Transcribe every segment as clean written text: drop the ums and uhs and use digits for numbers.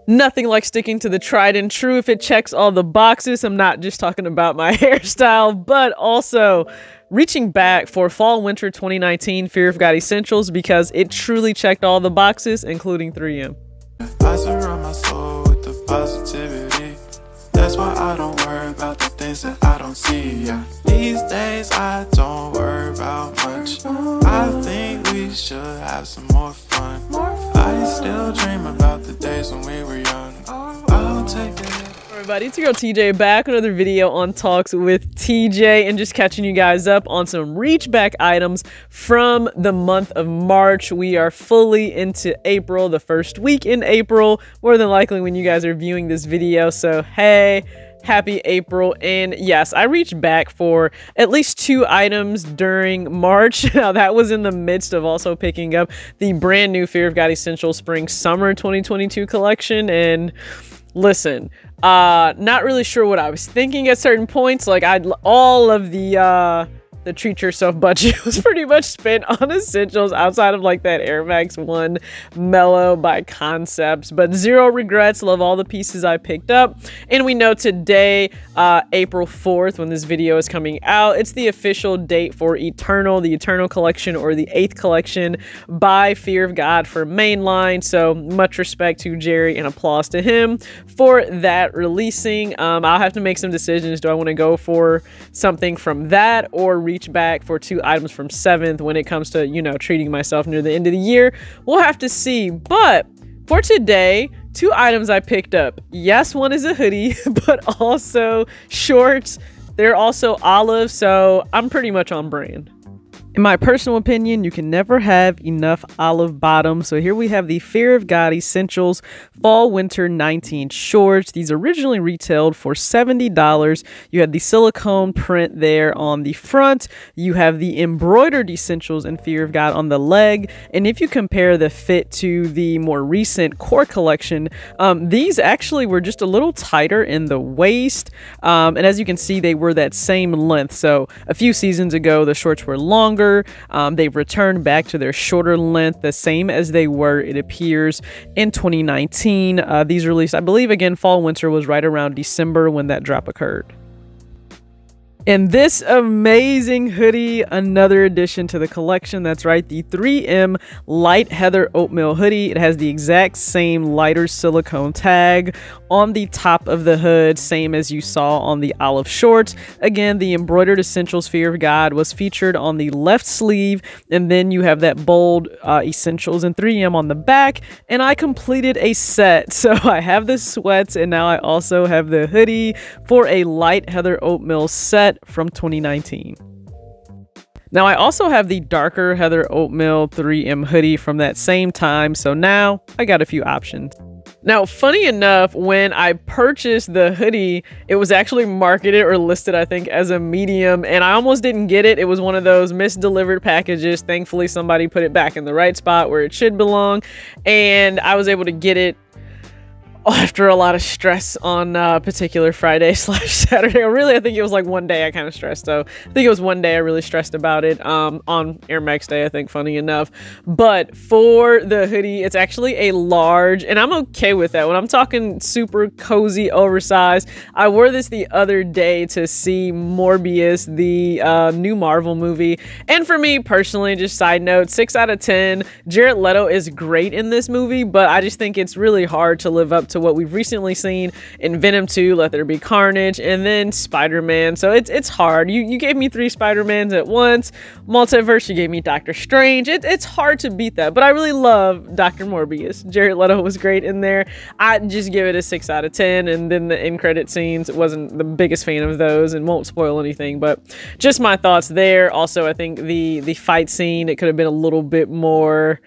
Nothing like sticking to the tried and true if it checks all the boxes. I'm not just talking about my hairstyle, but also reaching back for fall winter 2019 Fear of God essentials because it truly checked all the boxes, including 3M. I surround my soul with the positivity. That's why I don't worry about the things that I don't see. Yeah. These days I don't worry about much. I think we should have some more fun. I still dream about the days when we were young. I'll take it. Everybody, it's your girl TJ back with another video on Talks with TJ and just catching you guys up on some reach back items from the month of March. We are fully into April, the first week in April, more than likely when you guys are viewing this video. So hey, happy April. And yes, I reached back for at least 2 items during March. Now that was in the midst of also picking up the brand new Fear of God Essential Spring Summer 2022 collection. And listen, not really sure what I was thinking at certain points. Like all of the treat yourself budget was pretty much spent on essentials outside of like that Air Max 1 Mellow by Concepts, but zero regrets. Love all the pieces I picked up. And we know today, April 4th, when this video is coming out, it's the official date for Eternal, the Eternal collection, or the 8th collection by Fear of God for mainline. So much respect to Jerry and applause to him for that releasing. I'll have to make some decisions. Do I want to go for something from that or reach back for 2 items from 7th when it comes to, you know, treating myself near the end of the year? We'll have to see. But for today, 2 items I picked up. Yes, one is a hoodie, but also shorts. They're also olive, so I'm pretty much on brand. In my personal opinion, you can never have enough olive bottoms. So here we have the Fear of God Essentials Fall Winter 19 shorts. These originally retailed for $70. You had the silicone print there on the front. You have the embroidered essentials in Fear of God on the leg. And if you compare the fit to the more recent core collection, these actually were just a little tighter in the waist. And as you can see, they were that same length. So a few seasons ago, the shorts were longer. They've returned back to their shorter length, the same as they were, it appears, in 2019. These released, I believe, again, fall winter was right around December when that drop occurred. And this amazing hoodie, another addition to the collection. That's right, the 3M Light Heather Oatmeal hoodie. It has the exact same lighter silicone tag on the top of the hood, same as you saw on the olive shorts. Again, the embroidered essentials Fear of God was featured on the left sleeve, and then you have that bold essentials in 3M on the back. And I completed a set, so I have the sweats, and now I also have the hoodie for a Light Heather Oatmeal set from 2019. Now I also have the darker Heather Oatmeal 3M hoodie from that same time, so now I got a few options. Now, funny enough, when I purchased the hoodie, it was actually marketed or listed, I think, as a medium, and I almost didn't get it. It was one of those misdelivered packages. Thankfully, somebody put it back in the right spot where it should belong, and I was able to get it after a lot of stress on particular Friday / Saturday. Really, I think it was like one day I kind of stressed. So I think it was one day I really stressed about it on Air Max Day, I think, funny enough. But for the hoodie, it's actually a large, and I'm okay with that. When I'm talking super cozy, oversized, I wore this the other day to see Morbius, the new Marvel movie. And for me personally, just side note, 6 out of 10. Jared Leto is great in this movie, but I just think it's really hard to live up to what we've recently seen in Venom 2, Let There Be Carnage, and then Spider-Man. So it's hard. You gave me 3 Spider-Mans at once. Multiverse, you gave me Doctor Strange. It's hard to beat that, but I really love Dr. Morbius. Jared Leto was great in there. I just give it a 6 out of 10, and then the end credit scenes, wasn't the biggest fan of those and won't spoil anything, but just my thoughts there. Also, I think the fight scene, it could have been a little bit more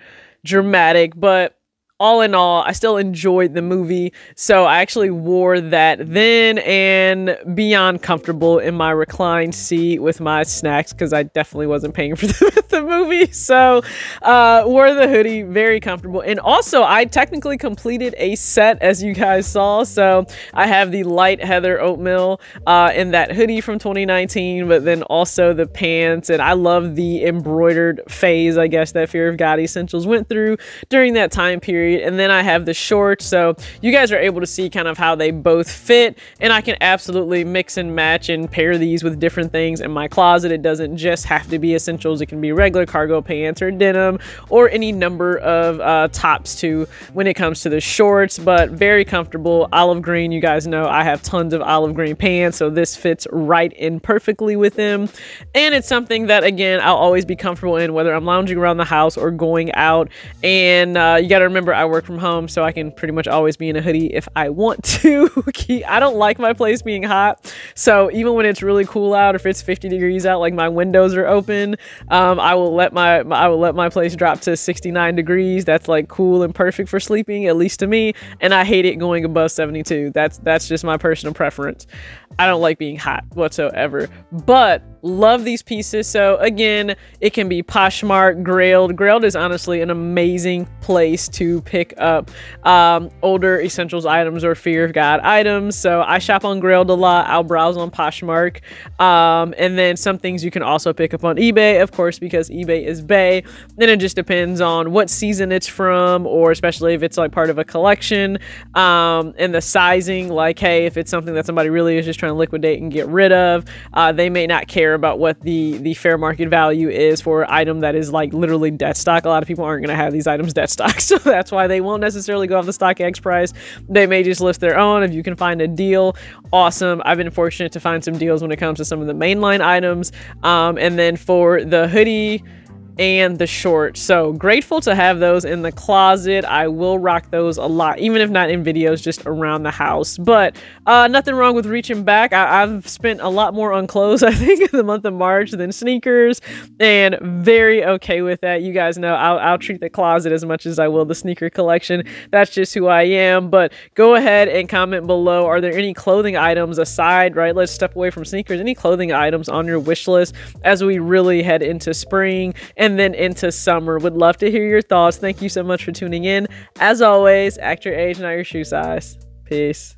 dramatic, but all in all, I still enjoyed the movie, so I actually wore that then and beyond comfortable in my reclined seat with my snacks because I definitely wasn't paying for the movie. So wore the hoodie, very comfortable. And also, I technically completed a set, as you guys saw. So I have the light Heather Oatmeal in that hoodie from 2019, but then also the pants. And I love the embroidered phase, I guess, that Fear of God Essentials went through during that time period. period. And then I have the shorts. So you guys are able to see kind of how they both fit, and I can absolutely mix and match and pair these with different things in my closet. It doesn't just have to be essentials. It can be regular cargo pants or denim or any number of tops too when it comes to the shorts, but very comfortable. Olive green, you guys know I have tons of olive green pants, so this fits right in perfectly with them. And it's something that, again, I'll always be comfortable in, whether I'm lounging around the house or going out. And you got to remember, I work from home, so I can pretty much always be in a hoodie if I want to. I don't like my place being hot, so even when it's really cool out, if it's 50 degrees out, like my windows are open, I will let my place drop to 69 degrees. That's like cool and perfect for sleeping, at least to me. And I hate it going above 72. That's just my personal preference. I don't like being hot whatsoever, but love these pieces. So again, it can be Poshmark, Grailed. Grailed is honestly an amazing place to pick up older essentials items or fear of God items. So I shop on Grailed a lot. I'll browse on Poshmark. And then some things you can also pick up on eBay, of course, because eBay is Bay. Then it just depends on what season it's from, or especially if it's like part of a collection, and the sizing, like, hey, if it's something that somebody really is just trying to liquidate and get rid of, they may not care about what the fair market value is for an item that is like literally dead stock. A lot of people aren't going to have these items dead stock, so that's why they won't necessarily go off the StockX price. They may just list their own. If you can find a deal, awesome. I've been fortunate to find some deals when it comes to some of the mainline items. And then for the hoodie and the shorts, so grateful to have those in the closet. I will rock those a lot, even if not in videos, just around the house. But nothing wrong with reaching back. I've spent a lot more on clothes, I think, in the month of March than sneakers, and very okay with that. You guys know I'll treat the closet as much as I will the sneaker collection. That's just who I am. But go ahead and comment below, are there any clothing items aside, right? Let's step away from sneakers. Any clothing items on your wish list as we really head into spring and then into summer? Would love to hear your thoughts. Thank you so much for tuning in. As always, act your age, not your shoe size. Peace.